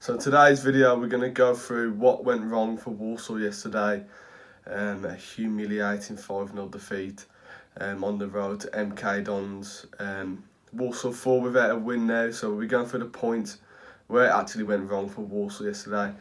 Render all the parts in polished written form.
So today's video we're going to go through what went wrong for Walsall yesterday. A humiliating 5-0 defeat on the road to MK Dons. Walsall fall without a win now, so we're going through the points where it actually went wrong for Walsall yesterday.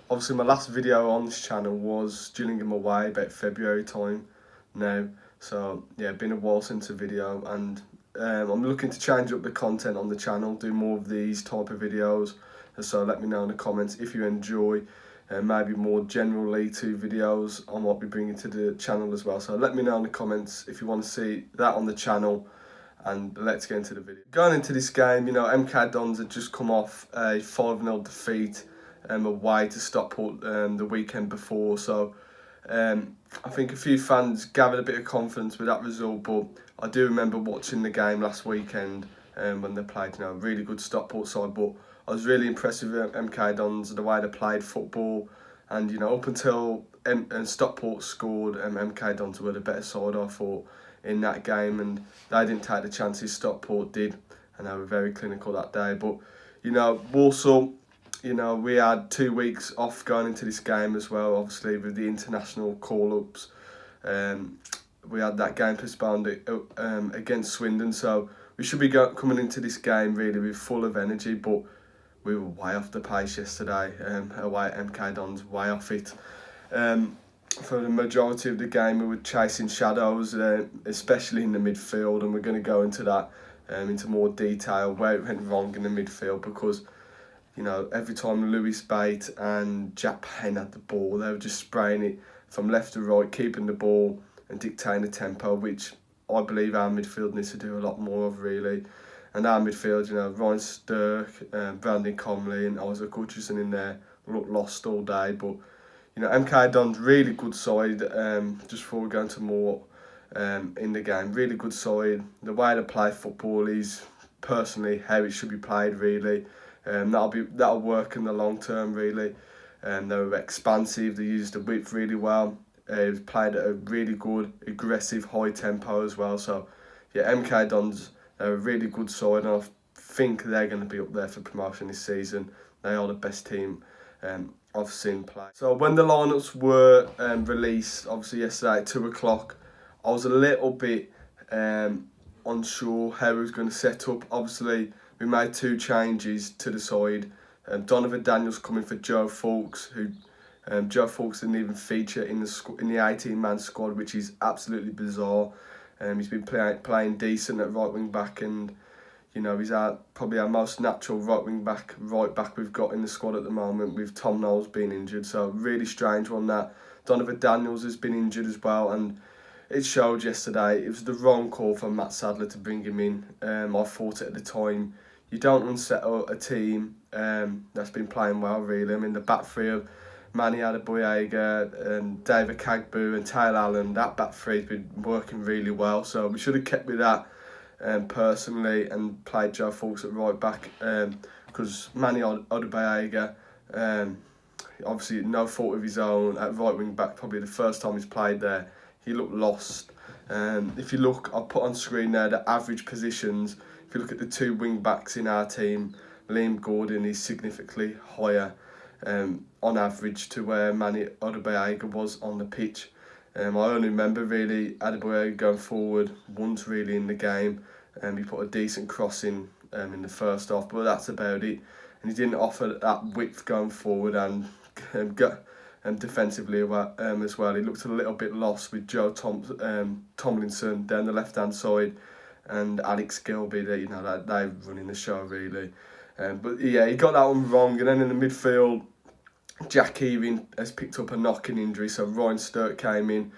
Obviously my last video on this channel was Gillingham away about February time now, so yeah, been a while since a video, and I'm looking to change up the content on the channel, do more of these type of videos. So let me know in the comments if you enjoy maybe more general League 2 videos I might be bringing to the channel as well. So let me know in the comments if you want to see that on the channel, and let's get into the video. Going into this game, you know, MK Dons had just come off a 5-0 defeat away to Stockport the weekend before, so I think a few fans gathered a bit of confidence with that result, but I do remember watching the game last weekend when they played, you know, a really good Stockport side, but I was really impressed with MK Dons, the way they played football, and you know, up until Stockport scored, MK Dons were the better side, I thought, in that game, and they didn't take the chances Stockport did, and they were very clinical that day. But you know, Walsall, you know, we had 2 weeks off going into this game as well, obviously with the international call-ups. We had that game postponed against Swindon, so we should be coming into this game really with full of energy, but we were way off the pace yesterday, away at MK Dons, way off it. For the majority of the game we were chasing shadows, especially in the midfield, and we're going to go into that into more detail, where it went wrong in the midfield, because you know, every time Lewis Bate and Jack Payne had the ball, they were just spraying it from left to right, keeping the ball and dictating the tempo, which I believe our midfield needs to do a lot more of, really. And our midfield, you know, Ryan Sturck, Brandon Comley and Isaac Hutchison in there looked lost all day. But, you know, MK Don's really good side, just before we go into more in the game, really good side. The way they play football is personally how it should be played, really. That'll work in the long term, really. They were expansive, they used the width really well. They played at a really good, aggressive, high tempo as well. So, yeah, MK Dons, they're a really good side, and I think they're going to be up there for promotion this season. They are the best team I've seen play. So when the lineups were released, obviously yesterday at 2 o'clock, I was a little bit unsure how we was going to set up. Obviously, we made 2 changes to the side. Donovan Daniels coming for Joe Fawkes, who Joe Fawkes didn't even feature in the 18-man squad, which is absolutely bizarre. He's been playing decent at right wing back, and you know, he's probably our most natural right back we've got in the squad at the moment, with Tom Knowles being injured. So really strange one that. Donovan Daniels has been injured as well, and it showed yesterday. It was the wrong call for Matt Sadler to bring him in. I thought at the time, you don't unsettle a team that's been playing well, really. I mean, the back three of Manny Adeboyega and David Kagbu and Taylor Allen, that back three's been working really well. So we should have kept with that personally, and played Joe Fawkes at right back, because Manny Adeboyega, obviously no fault of his own, at right wing back, probably the first time he's played there, he looked lost. If you look, I'll put on screen there the average positions. If you look at the 2 wing backs in our team, Liam Gordon is significantly higher on average to where Manny Adeboyega was on the pitch. I only remember really Adeboyega going forward once really in the game, and he put a decent cross in the first half, but that's about it. And he didn't offer that width going forward, and defensively as well. He looked a little bit lost with Joe Tomlinson down the left hand side, and Alex Gilby, you know, they're running the show really. But yeah, he got that one wrong. And then in the midfield, Jack Ewing has picked up a knocking injury, so Ryan Sturck came in.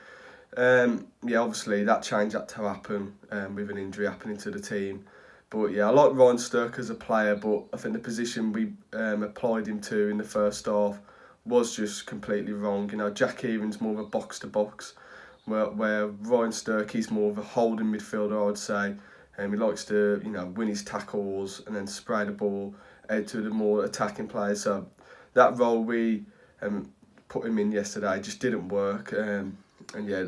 Yeah, obviously that change had to happen with an injury happening to the team. But yeah, I like Ryan Sturck as a player, but I think the position we applied him to in the first half was just completely wrong. You know, Jack Ewing's more of a box-to-box, where Ryan Sturck is more of a holding midfielder, I'd say. He likes to, you know, win his tackles and then spray the ball out to the more attacking players. So that role we put him in yesterday just didn't work. And yeah,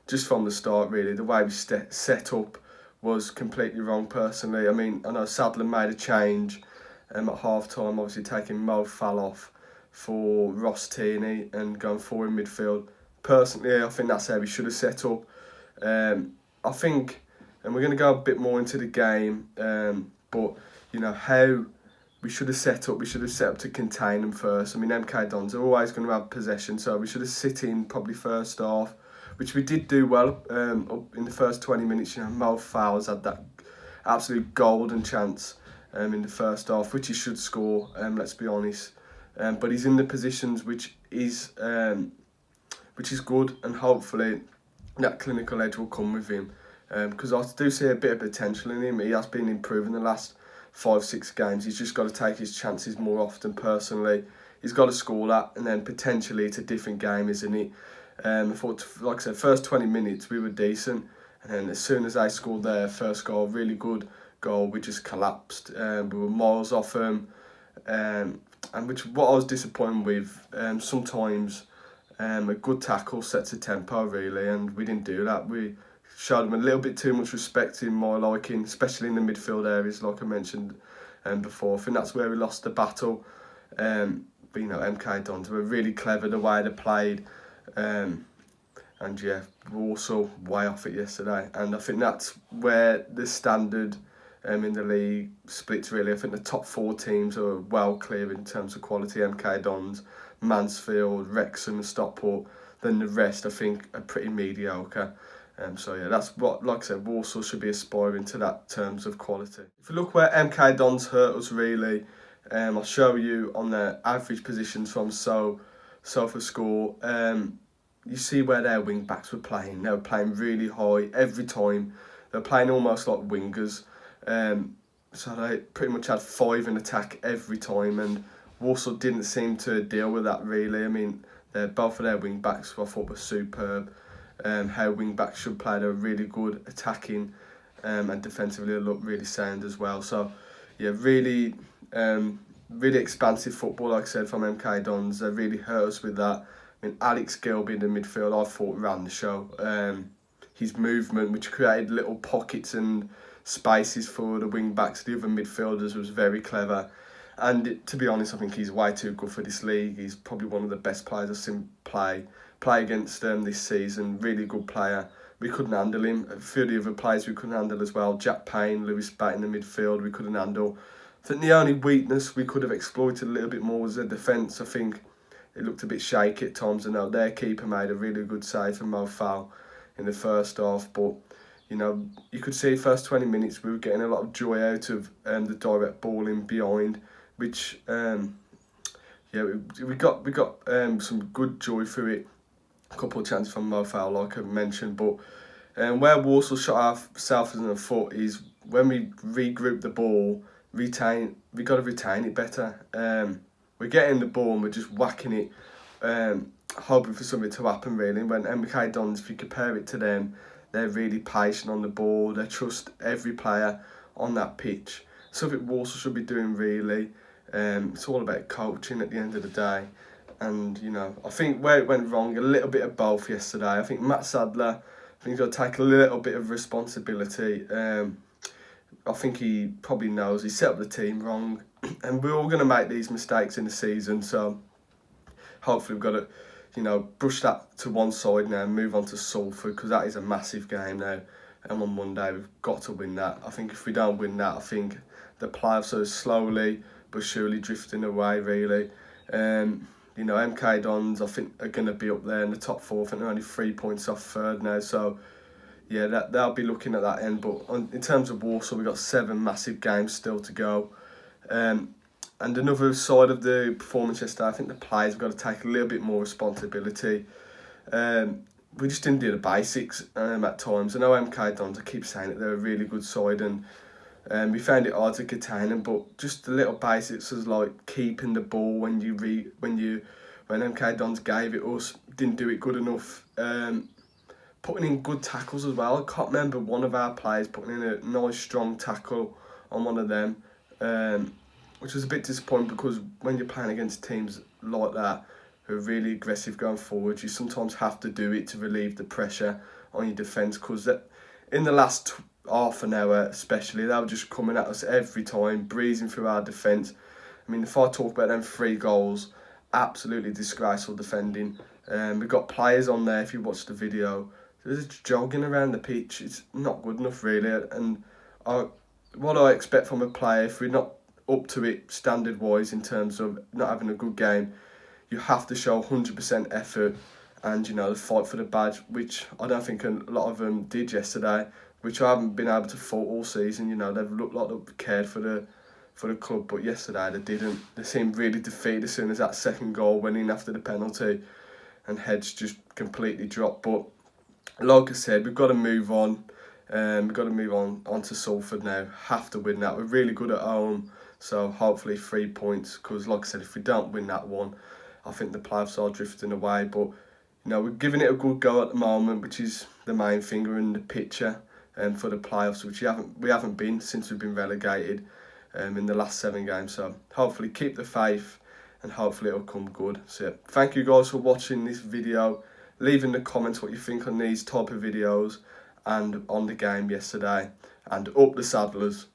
just from the start, really, the way we set up was completely wrong personally. I mean, I know Sadler made a change at half time, obviously taking Mo Fall off for Ross Tierney and going forward in midfield. Personally, I think that's how we should have set up. I think, and we're going to go a bit more into the game, but how we should have set up. We should have set up to contain them first. I mean, MK Dons are always going to have possession, so we should have sit in probably first half, which we did do well up in the first 20 minutes. Mo Fowles had that absolute golden chance in the first half, which he should score. Let's be honest, but he's in the positions which is good, and hopefully that clinical edge will come with him. Because I do see a bit of potential in him. He has been improving the last 5-6 games. He's just got to take his chances more often. Personally, he's got to score that, and then potentially it's a different game, isn't it? I thought, like I said, first 20 minutes we were decent, and then as soon as they scored their first goal, really good goal, we just collapsed. We were miles off them, and what I was disappointed with. Sometimes a good tackle sets a tempo, really, and we didn't do that. We showed them a little bit too much respect in my liking, especially in the midfield areas, like I mentioned before. I think that's where we lost the battle. But MK Dons were really clever the way they played. And yeah, Walsall way off it yesterday. And I think that's where the standard in the league splits, really. I think the top 4 teams are well clear in terms of quality. MK Dons, Mansfield, Wrexham and Stockport. Then the rest, I think, are pretty mediocre. So yeah, that's what, like I said, Walsall should be aspiring to that terms of quality. If you look where MK Dons hurt us, really, I'll show you on the average positions from SofaScore. You see where their wing backs were playing. They were playing really high every time. They were playing almost like wingers. So they pretty much had 5 in attack every time, and Walsall didn't seem to deal with that, really. I mean, both of their wing backs I thought were superb. How wing backs should play. They were really good attacking, and defensively they looked really sound as well. So yeah, really expansive football, like I said, from MK Dons. They really hurt us with that. I mean, Alex Gilby in the midfield, I thought ran the show. His movement, which created little pockets and spaces for the wing backs, the other midfielders, was very clever. And to be honest, I think he's way too good for this league. He's probably one of the best players I've seen play against this season. Really good player. We couldn't handle him. A few of the other players we couldn't handle as well. Jack Payne, Lewis Batt in the midfield, we couldn't handle. I think the only weakness we could have exploited a little bit more was the defence. I think it looked a bit shaky at times. I know their keeper made a really good save from Mo Fall in the first half, but you could see first 20 minutes we were getting a lot of joy out of the direct ball in behind, which we got some good joy through it. A couple of chances from Mo Fall, like I mentioned, but where Walsall shot ourselves in the foot is when we regroup the ball, we got to retain it better. We're getting the ball and we're just whacking it, hoping for something to happen, really. When MK Dons, if you compare it to them, they're really patient on the ball. They trust every player on that pitch. Something Walsall should be doing, really. It's all about coaching at the end of the day. And, I think where it went wrong, a little bit of both yesterday. I think Matt Sadler, he's got to take a little bit of responsibility. I think he probably knows he set up the team wrong. And we're all going to make these mistakes in the season. So hopefully we've got to, brush that to one side now and move on to Salford, because that is a massive game now. And on Monday, we've got to win that. I think if we don't win that, I think the playoffs are slowly but surely drifting away, really. MK Dons, I think, are going to be up there in the top 4. I think they're only 3 points off third now. So, yeah, they'll be looking at that end. But in terms of Walsall, we've got 7 massive games still to go. And another side of the performance yesterday, I think the players have got to take a little bit more responsibility. We just didn't do the basics at times. I know MK Dons, I keep saying it, they're a really good side, and we found it hard to contain them, but just the little basics was like keeping the ball when MK Dons gave it us, didn't do it good enough. Putting in good tackles as well. I can't remember one of our players putting in a nice strong tackle on one of them, which was a bit disappointing, because when you're playing against teams like that who are really aggressive going forward, you sometimes have to do it to relieve the pressure on your defence, because in the last half an hour especially, they were just coming at us every time, breezing through our defence. I mean, if I talk about them 3 goals, absolutely disgraceful defending. We've got players on there, if you watch the video, they're just jogging around the pitch. It's not good enough, really. And what I expect from a player, if we're not up to it standard-wise in terms of not having a good game, you have to show 100% effort and, you know, fight for the badge, which I don't think a lot of them did yesterday, which I haven't been able to fault all season. You know, they've looked like they've cared for the club, but yesterday they didn't. They seemed really defeated as soon as that second goal went in after the penalty, and heads just completely dropped. But like I said, we've got to move on. We've got to move on to Salford now. Have to win that. We're really good at home, so hopefully 3 points. Because like I said, if we don't win that one, I think the playoffs are drifting away. But you know, we're giving it a good go at the moment, which is the main thing. We're in the picture for the playoffs, which we haven't been since we've been relegated in the last 7 games. So hopefully keep the faith, and hopefully it'll come good. So thank you guys for watching this video. Leave in the comments what you think on these type of videos and on the game yesterday. And up the Saddlers.